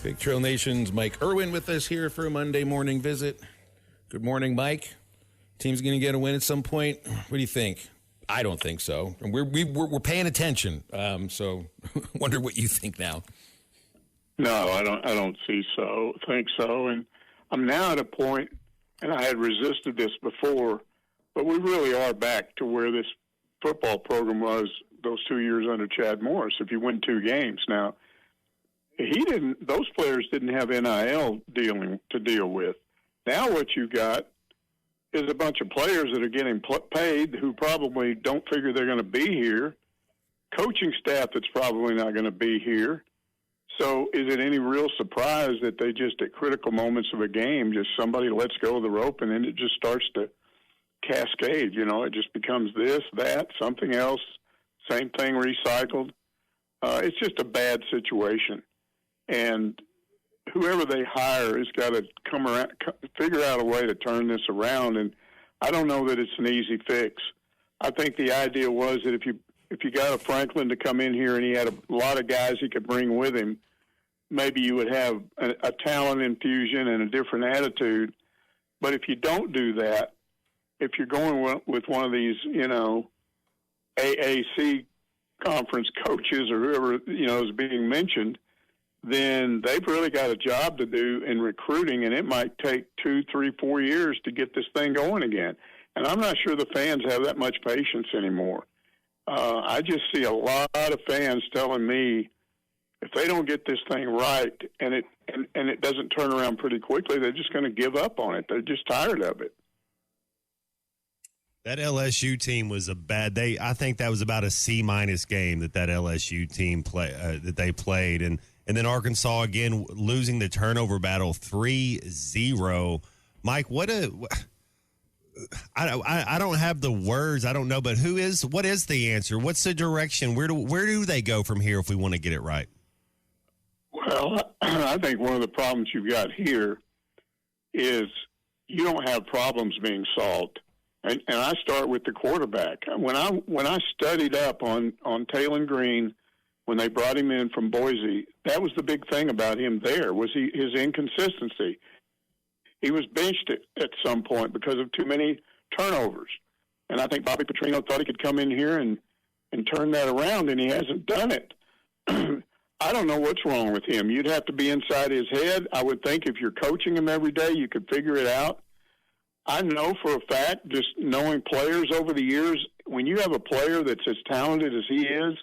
Big Trail Nation's Mike Irwin with us here for a Monday morning visit. Good morning, Mike. Team's going to get a win at some point. What do you think? I don't think so. And we're paying attention. So wonder what you think now. No, I don't think so. And I'm now at a point, and I had resisted this before, but we really are back to where this football program was those 2 years under Chad Morris. If you win 2 games now, those players didn't have NIL to deal with. Now what you got is a bunch of players that are getting paid who probably don't figure they're going to be here, coaching staff that's probably not going to be here. So is it any real surprise that they just at critical moments of a game, just somebody lets go of the rope and then it just starts to cascade? It just becomes this, that, something else, same thing recycled. It's just a bad situation. And whoever they hire has got to come around, figure out a way to turn this around. And I don't know that it's an easy fix. I think the idea was that if you got a Franklin to come in here and he had a lot of guys he could bring with him, maybe you would have a talent infusion and a different attitude. But if you don't do that, if you're going with one of these, AAC conference coaches or whoever, is being mentioned, then they've really got a job to do in recruiting, and it might take 2, 3, 4 years to get this thing going again. And I'm not sure the fans have that much patience anymore. I just see a lot of fans telling me if they don't get this thing right and it doesn't turn around pretty quickly, they're just going to give up on it. They're just tired of it. That LSU team was I think that was about a C- game that LSU team that they played. And then Arkansas, again, losing the turnover battle 3-0. Mike, I don't have the words. I don't know, but what is the answer? What's the direction? Where do they go from here if we want to get it right? Well, I think one of the problems you've got here is you don't have problems being solved. And I start with the quarterback. When I studied up on Taylen Green, when they brought him in from Boise, that was the big thing about him there, was his inconsistency. He was benched at some point because of too many turnovers. And I think Bobby Petrino thought he could come in here and turn that around, and he hasn't done it. I don't know what's wrong with him. You'd have to be inside his head. I would think if you're coaching him every day, you could figure it out. I know for a fact, just knowing players over the years, when you have a player that's as talented as he is,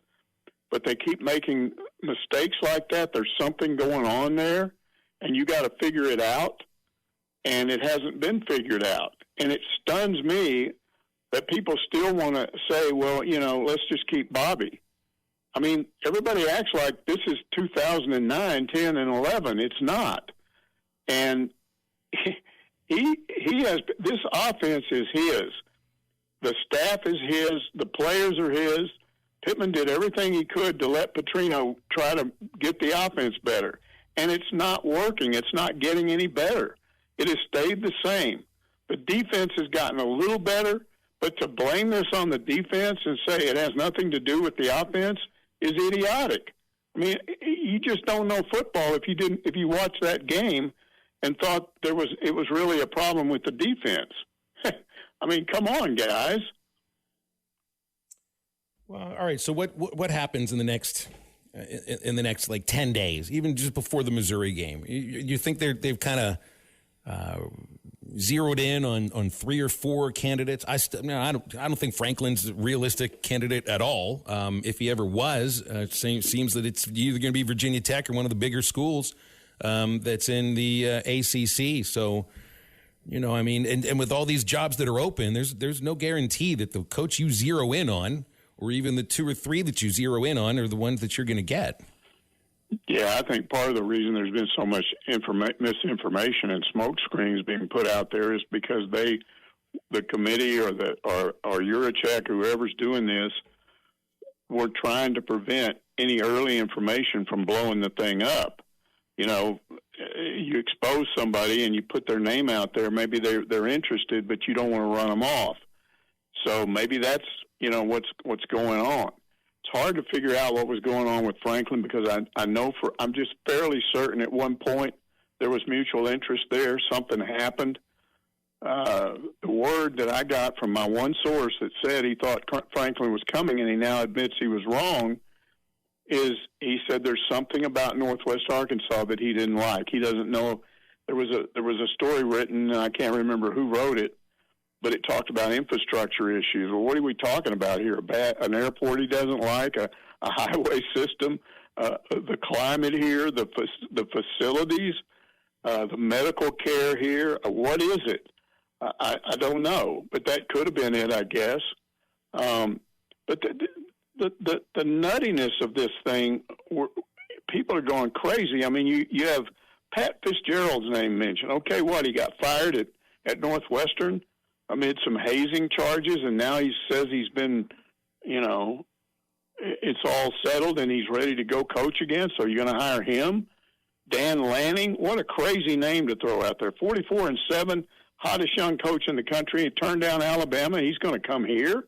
but they keep making mistakes like that, there's something going on there, and you got to figure it out, and it hasn't been figured out. And it stuns me that people still want to say, well, let's just keep Bobby. I mean, everybody acts like this is 2009, 10, and 11. It's not. And he has – this offense is his. The staff is his. The players are his. Pittman did everything he could to let Petrino try to get the offense better. And it's not working. It's not getting any better. It has stayed the same. The defense has gotten a little better, but to blame this on the defense and say it has nothing to do with the offense is idiotic. I mean, you just don't know football if you watched that game and thought it was really a problem with the defense. I mean, come on, guys. Well, all right. So what happens in the next like 10 days, even just before the Missouri game? You think they've kind of zeroed in on 3 or 4 candidates? I don't think Franklin's a realistic candidate at all. If he ever was, it seems that it's either going to be Virginia Tech or one of the bigger schools that's in the ACC. So, and with all these jobs that are open, there's no guarantee that the coach you zero in on, or even the 2 or 3 that you zero in on, are the ones that you're going to get. Yeah, I think part of the reason there's been so much misinformation and smoke screens being put out there is because the committee or Urachek, whoever's doing this, were trying to prevent any early information from blowing the thing up. You expose somebody and you put their name out there, maybe they're interested, but you don't want to run them off. So maybe that's, what's going on. It's hard to figure out what was going on with Franklin because I'm just fairly certain at one point there was mutual interest there. Something happened. The word that I got from my one source that said he thought Franklin was coming and he now admits he was wrong is he said there's something about Northwest Arkansas that he didn't like. He doesn't know. There was a story written, and I can't remember who wrote it, but it talked about infrastructure issues. Well, what are we talking about here? An airport he doesn't like, a highway system, the climate here, the facilities, the medical care here. What is it? I don't know, but that could have been it, I guess. But the nuttiness of this thing, people are going crazy. I mean, you have Pat Fitzgerald's name mentioned. Okay, what, he got fired at Northwestern amid some hazing charges, and now he says he's been, it's all settled and he's ready to go coach again, so you're going to hire him? Dan Lanning, what a crazy name to throw out there. 44-7, hottest young coach in the country. He turned down Alabama. He's going to come here?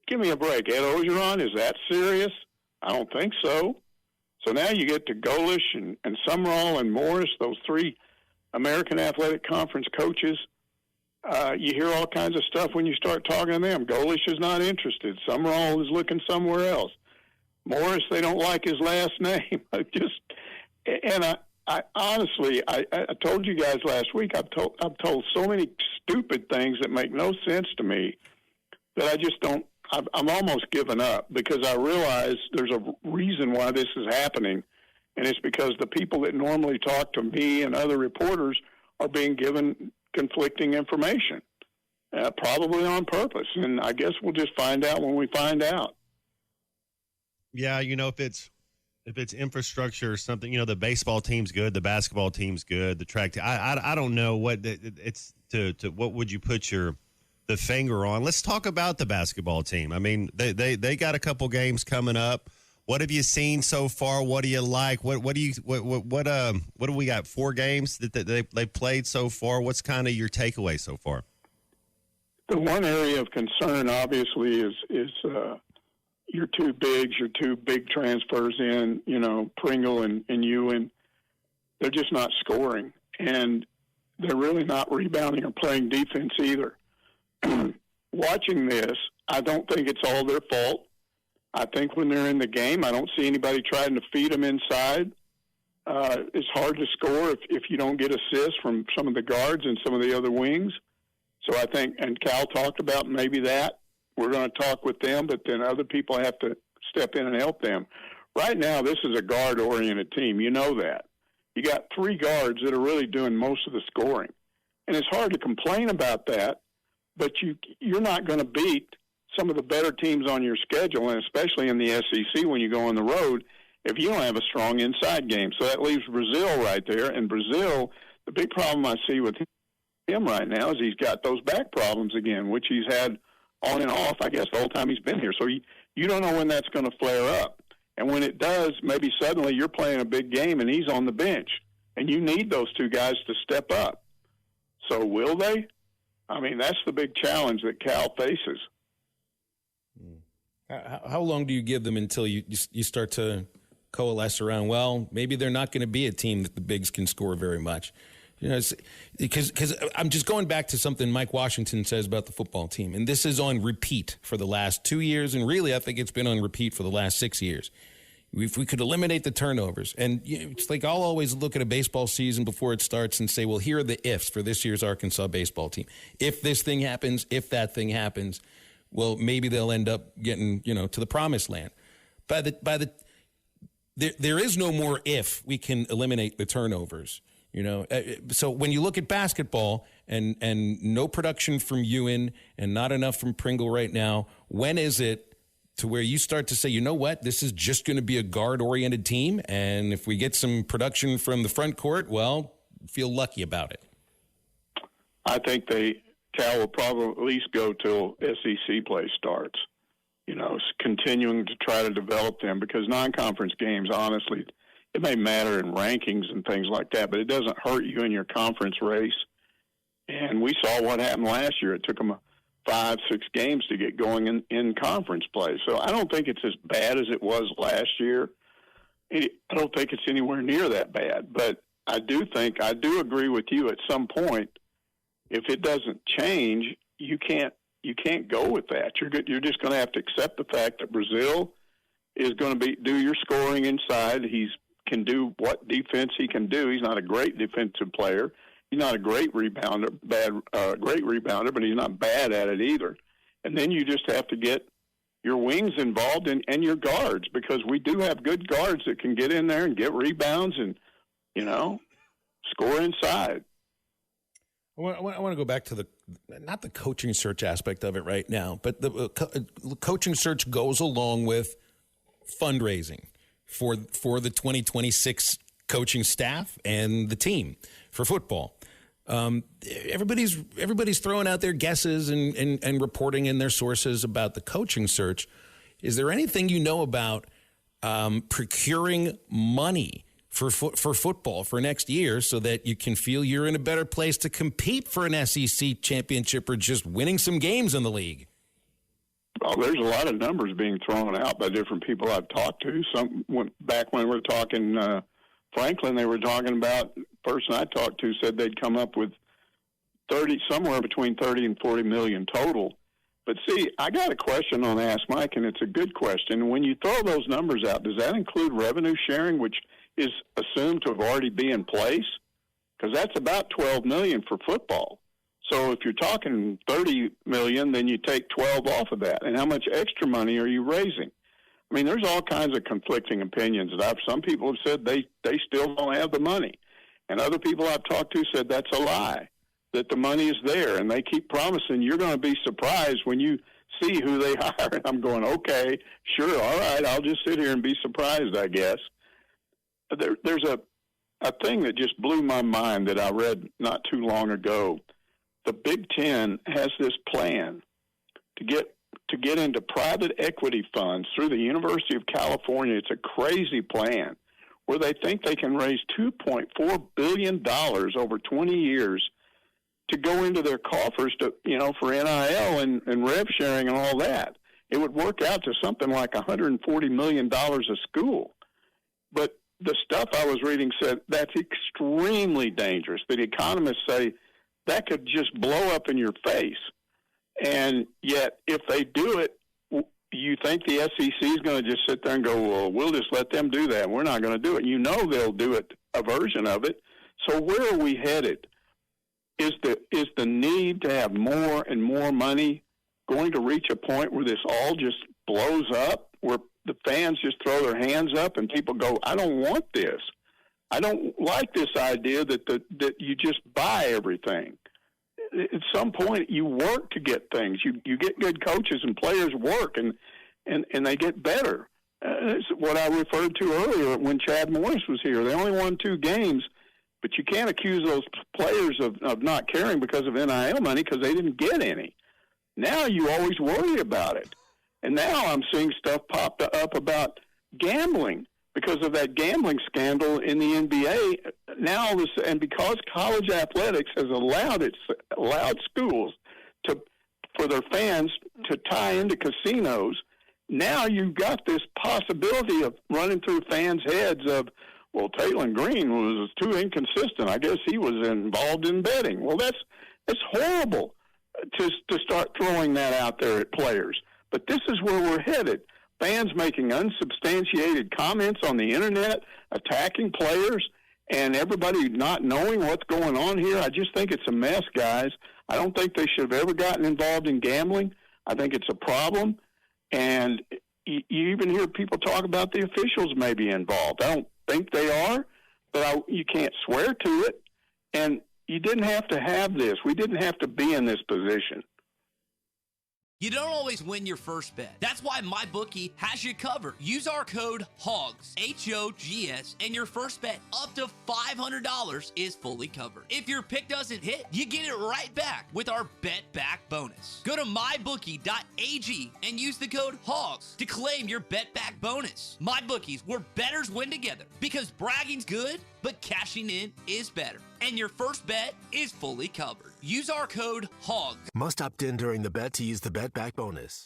Give me a break. Ed Ogeron, is that serious? I don't think so. So now you get to Golish and Summerall and Morris, those three American Athletic Conference coaches. You hear all kinds of stuff when you start talking to them. Golish is not interested. Summerall is looking somewhere else. Morris, they don't like his last name. I honestly, I told you guys last week, I've told so many stupid things that make no sense to me that I just don't. I'm almost given up because I realize there's a reason why this is happening, and it's because the people that normally talk to me and other reporters are being given conflicting information, probably on purpose. And I guess we'll just find out when we find out. Yeah, if it's infrastructure or something, the baseball team's good, the basketball team's good, the track. I don't know what it's to what would you put the finger on. Let's talk about the basketball team. I mean, they got a couple games coming up. What have you seen so far? What do you like? What do we got? 4 games that they played so far. What's kind of your takeaway so far? The one area of concern, obviously, is your two big transfers in, Pringle and Ewan. They're just not scoring, and they're really not rebounding or playing defense either. Watching this, I don't think it's all their fault. I think when they're in the game, I don't see anybody trying to feed them inside. It's hard to score if you don't get assists from some of the guards and some of the other wings. So I think, and Cal talked about maybe that. We're going to talk with them, but then other people have to step in and help them. Right now, this is a guard-oriented team. You know that. You got 3 guards that are really doing most of the scoring. And it's hard to complain about that, but you're not going to beat some of the better teams on your schedule, and especially in the SEC when you go on the road, if you don't have a strong inside game. So that leaves Brazil right there. And Brazil, the big problem I see with him right now is he's got those back problems again, which he's had on and off, I guess, the whole time he's been here. So you don't know when that's going to flare up. And when it does, maybe suddenly you're playing a big game and he's on the bench. And you need those 2 guys to step up. So will they? I mean, that's the big challenge that Cal faces. How long do you give them until you start to coalesce around, well, maybe they're not going to be a team that the bigs can score very much? Because I'm just going back to something Mike Washington says about the football team, and this is on repeat for the last 2 years, and really I think it's been on repeat for the last 6 years. If we could eliminate the turnovers, and it's like I'll always look at a baseball season before it starts and say, well, here are the ifs for this year's Arkansas baseball team. If this thing happens, if that thing happens, well, maybe they'll end up getting, to the promised land. There is no more if we can eliminate the turnovers. So when you look at basketball and no production from Ewan and not enough from Pringle right now, when is it to where you start to say, you know what, this is just going to be a guard-oriented team, and if we get some production from the front court, well, feel lucky about it? I think Cal will probably at least go till SEC play starts, continuing to try to develop them, because non-conference games, honestly, it may matter in rankings and things like that, but it doesn't hurt you in your conference race. And we saw what happened last year. It took them 5-6 games to get going in conference play. So I don't think it's as bad as it was last year. I don't think it's anywhere near that bad. But I do agree with you at some point, if it doesn't change, you can't go with that. You're just going to have to accept the fact that Brazil is going to do your scoring inside. He can do what defense he can do. He's not a great defensive player. He's not a great rebounder, but he's not bad at it either. And then you just have to get your wings involved and your guards, because we do have good guards that can get in there and get rebounds and, score inside. I want to go back to not the coaching search aspect of it right now, but the coaching search goes along with fundraising for the 2026 coaching staff and the team for football. Everybody's throwing out their guesses and reporting in their sources about the coaching search. Is there anything you know about procuring money for football for next year so that you can feel you're in a better place to compete for an SEC championship or just winning some games in the league? Well, there's a lot of numbers being thrown out by different people I've talked to. Back when we were talking Franklin, they were talking about, the person I talked to said they'd come up with somewhere between 30 and 40 million total. But see, I got a question on Ask Mike, and it's a good question. When you throw those numbers out, does that include revenue sharing, which is assumed to have already been in place? Because that's about 12 million for football. So if you're talking 30 million, then you take 12 off of that. And how much extra money are you raising? I mean, there's all kinds of conflicting opinions. Some people have said they still don't have the money. And other people I've talked to said that's a lie, that the money is there. And they keep promising you're going to be surprised when you see who they hire. And I'm going, okay, sure, all right, I'll just sit here and be surprised, I guess. There's a thing that just blew my mind that I read not too long ago. The Big Ten has this plan to get into private equity funds through the University of California. It's a crazy plan where they think they can raise $2.4 billion over 20 years to go into their coffers to, for NIL and rev sharing and all that. It would work out to something like $140 million a school. But the stuff I was reading said that's extremely dangerous. The economists say that could just blow up in your face. And yet, if they do it, you think the SEC is going to just sit there and go, well, we'll just let them do that. We're not going to do it. They'll do it, a version of it. So where are we headed? Is the need to have more and more money going to reach a point where this all just blows up, where the fans just throw their hands up and people go, I don't want this. I don't like this idea that you just buy everything. At some point, you work to get things. You get good coaches and players work, and they get better. It's what I referred to earlier when Chad Morris was here. They only won 2 games, but you can't accuse those players of not caring because of NIL money because they didn't get any. Now you always worry about it. And now I'm seeing stuff pop up about gambling because of that gambling scandal in the NBA. Now, and because college athletics has allowed schools for their fans to tie into casinos, now you've got this possibility of running through fans' heads of, well, Taylen Green was too inconsistent. I guess he was involved in betting. Well, that's horrible to start throwing that out there at players. But this is where we're headed. Fans making unsubstantiated comments on the internet, attacking players, and everybody not knowing what's going on here. I just think it's a mess, guys. I don't think they should have ever gotten involved in gambling. I think it's a problem. And you even hear people talk about the officials may be involved. I don't think they are, but you can't swear to it. And you didn't have to have this. We didn't have to be in this position. You don't always win your first bet. That's why MyBookie has you covered. Use our code HOGS, H-O-G-S, and your first bet up to $500 is fully covered. If your pick doesn't hit, you get it right back with our Bet Back bonus. Go to MyBookie.ag and use the code HOGS to claim your Bet Back bonus. MyBookie's where bettors win together because bragging's good, but cashing in is better. and your first bet is fully covered. Use our code HOGS. Must opt in during the bet to use the bet back bonus.